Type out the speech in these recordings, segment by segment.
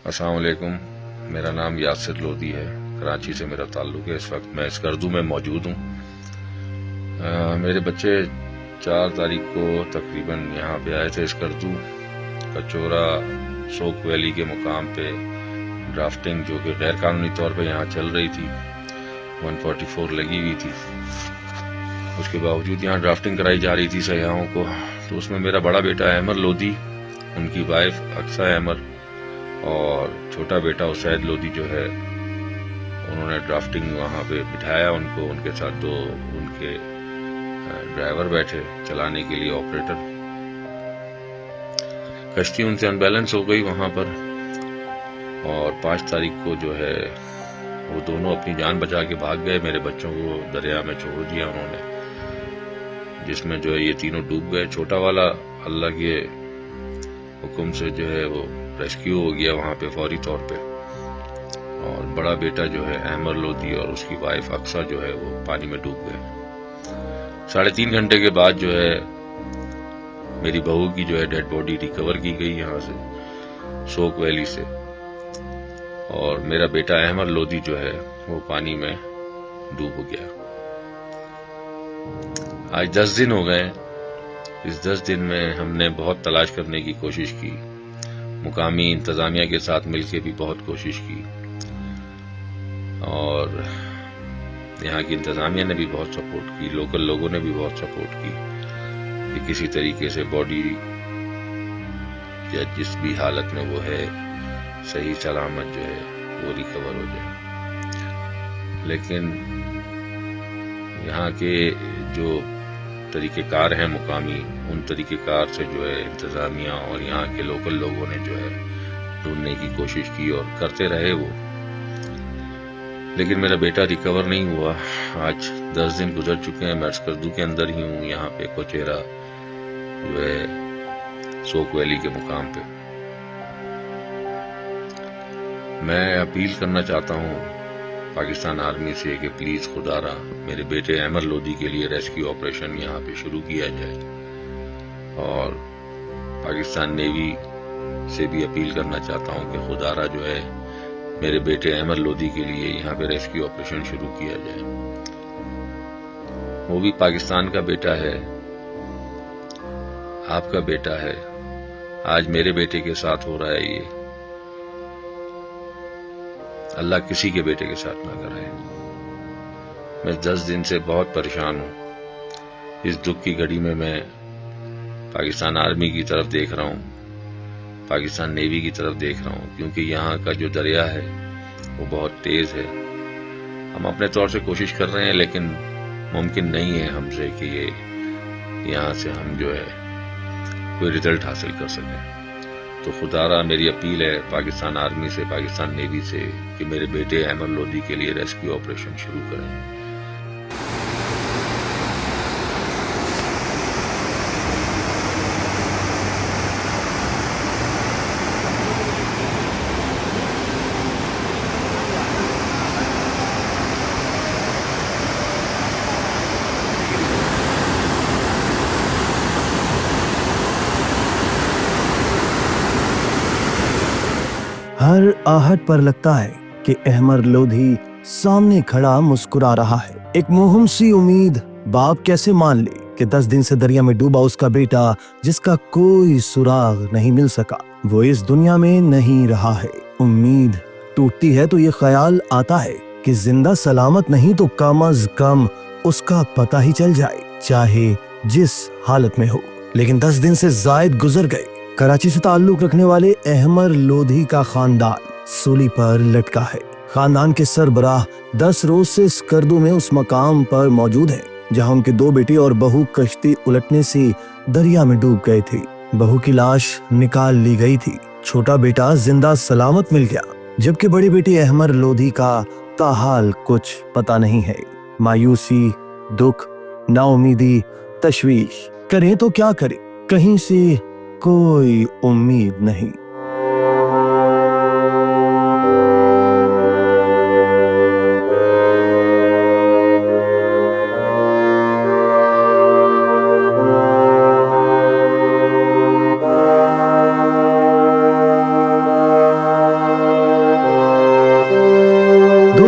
السلام علیکم، میرا نام یاسر لودھی ہے، کراچی سے میرا تعلق ہے۔ اس وقت میں اسکردو میں موجود ہوں۔ میرے بچے 4 تاریخ کو تقریباً یہاں پہ آئے تھے اسکردو کچورا سوک ویلی کے مقام پہ ڈرافٹنگ، جو کہ غیر قانونی طور پہ یہاں چل رہی تھی، 144 لگی ہوئی تھی۔ اس کے باوجود یہاں ڈرافٹنگ کرائی جا رہی تھی سیاحوں کو۔ تو اس میں میرا بڑا بیٹا احمر لودھی، ان کی وائف اقصیٰ احمر اور چھوٹا بیٹا اسید لودھی جو ہے، انہوں نے ڈرافٹنگ وہاں پہ بٹھایا ان کو، ان کے ساتھ 2 ان کے ڈرائیور بیٹھے چلانے کے لیے، آپریٹر۔ کشتی ان سے انبیلنس ہو گئی وہاں پر، اور 5 تاریخ کو جو ہے وہ دونوں اپنی جان بچا کے بھاگ گئے۔ میرے بچوں کو دریا میں چھوڑ دیا انہوں نے، جس میں جو ہے یہ تینوں ڈوب گئے۔ چھوٹا والا اللہ کے حکم سے جو ہے وہ ریسکیو ہو گیا وہاں پہ فوری طور پہ، اور بڑا بیٹا جو ہے احمر لودھی اور اس کی وائف اقصیٰ جو ہے وہ پانی میں ڈوب گئے۔ 3.5 گھنٹے کے بعد جو ہے میری بہو کی جو ہے ڈیڈ باڈی ریکور کی گئی یہاں سے، سوک ویلی سے، اور میرا بیٹا احمر لودھی جو ہے وہ پانی میں ڈوب گیا۔ آج 10 دن ہو گئے۔ اس 10 دن میں ہم نے بہت تلاش کرنے کی کوشش کی، مقامی انتظامیہ کے ساتھ مل کے بھی بہت کوشش کی، اور یہاں کی انتظامیہ نے بھی بہت سپورٹ کی، لوکل لوگوں نے بھی بہت سپورٹ کی کہ کسی طریقے سے باڈی یا جس بھی حالت میں وہ ہے صحیح سلامت جو ہے وہ ریکور ہو جائے۔ لیکن یہاں کے جو طریقہ کار ہیں مقامی، ان طریقہ کار سے جو ہے انتظامیہ اور یہاں کے لوکل لوگوں نے جو ہے ڈھونڈنے کی کوشش کی اور کرتے رہے وہ، لیکن میرا بیٹا ریکور نہیں ہوا۔ آج 10 دن گزر چکے ہیں، میں اسکردو کے اندر ہی ہوں، یہاں پہ کوچیرا جو ہے سوک ویلی کے مقام پہ۔ میں اپیل کرنا چاہتا ہوں پاکستان آرمی سے کہ پلیز خدا را میرے بیٹے احمر لودھی کے لیے ریسکیو آپریشن یہاں پہ شروع کیا جائے، اور پاکستان نیوی سے بھی اپیل کرنا چاہتا ہوں کہ خدا را جو ہے میرے بیٹے احمر لودھی کے لیے یہاں پہ ریسکیو آپریشن شروع کیا جائے۔ وہ بھی پاکستان کا بیٹا ہے، آپ کا بیٹا ہے، آج میرے بیٹے کے ساتھ ہو رہا ہے یہ، اللہ کسی کے بیٹے کے ساتھ نہ کرے۔ میں 10 دن سے بہت پریشان ہوں۔ اس دکھ کی گھڑی میں پاکستان آرمی کی طرف دیکھ رہا ہوں، پاکستان نیوی کی طرف دیکھ رہا ہوں، کیونکہ یہاں کا جو دریا ہے وہ بہت تیز ہے۔ ہم اپنے طور سے کوشش کر رہے ہیں، لیکن ممکن نہیں ہے ہم سے کہ یہاں سے ہم جو ہے کوئی رزلٹ حاصل کر سکیں۔ تو خدا را میری اپیل ہے پاکستان آرمی سے، پاکستان نیوی سے، کہ میرے بیٹے احمر لودھی کے لیے ریسکیو آپریشن شروع کریں۔ ہر آہٹ پر لگتا ہے کہ احمر لودھی سامنے کھڑا مسکرا رہا ہے۔ ایک مہم سی امید باپ کیسے مان لے کہ 10 دن سے دریا میں ڈوبا اس کا بیٹا، جس کا کوئی سراغ نہیں مل سکا، وہ اس دنیا میں نہیں رہا ہے۔ امید ٹوٹتی ہے تو یہ خیال آتا ہے کہ زندہ سلامت نہیں تو کم از کم اس کا پتہ ہی چل جائے، چاہے جس حالت میں ہو۔ لیکن 10 دن سے زائد گزر گئے۔ کراچی سے تعلق رکھنے والے احمر لودھی کا خاندان سولی پر لٹکا ہے۔ خاندان کے سربراہ 10 روز سے اسکردو میں اس مقام پر موجود ہیں جہاں ان کے 2 بیٹے اور بہو کشتی الٹنے سے دریا میں ڈوب گئے تھے۔ بہو کی لاش نکال لی گئی تھی، چھوٹا بیٹا زندہ سلامت مل گیا، جبکہ بڑے بیٹے احمر لودھی کا تاحال کچھ پتہ نہیں ہے۔ مایوسی، دکھ، نا امیدی، تشویش، کریں تو کیا کریں، کہیں سے کوئی امید نہیں۔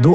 2